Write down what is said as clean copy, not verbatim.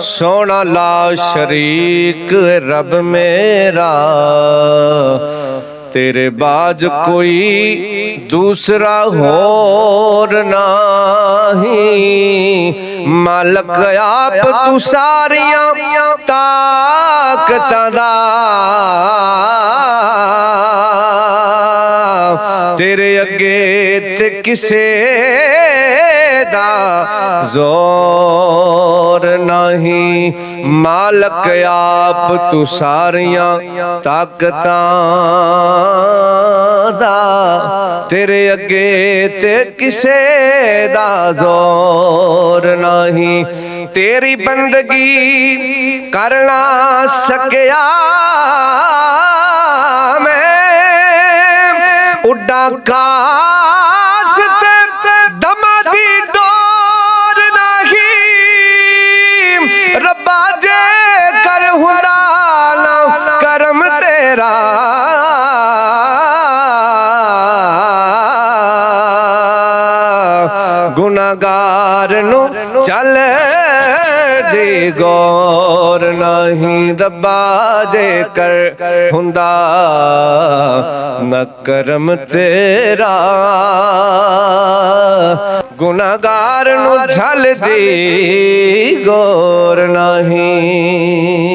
सोना ला शरीक रब मेरा, तेरे बाज कोई दूसरा होर नहीं। मालक आप तू सारियां ताकतां दा, तेरे अगे ते किसे दा जोर नहीं। मालक आप तू सारियां ताकतां दा, तेरे अगे ते किसे दा जोर नहीं। तेरी बंदगी करना सकिया उड्डा काश ते दमा दी डोर नहीं। रब्बा जे कर हुंदा ना करम तेरा, गुनाहगार नू चल दी गौर नहीं। रब्बा जे कर हुंदा न करम तेरा, गुनाहगार नू झल दी गौर नहीं।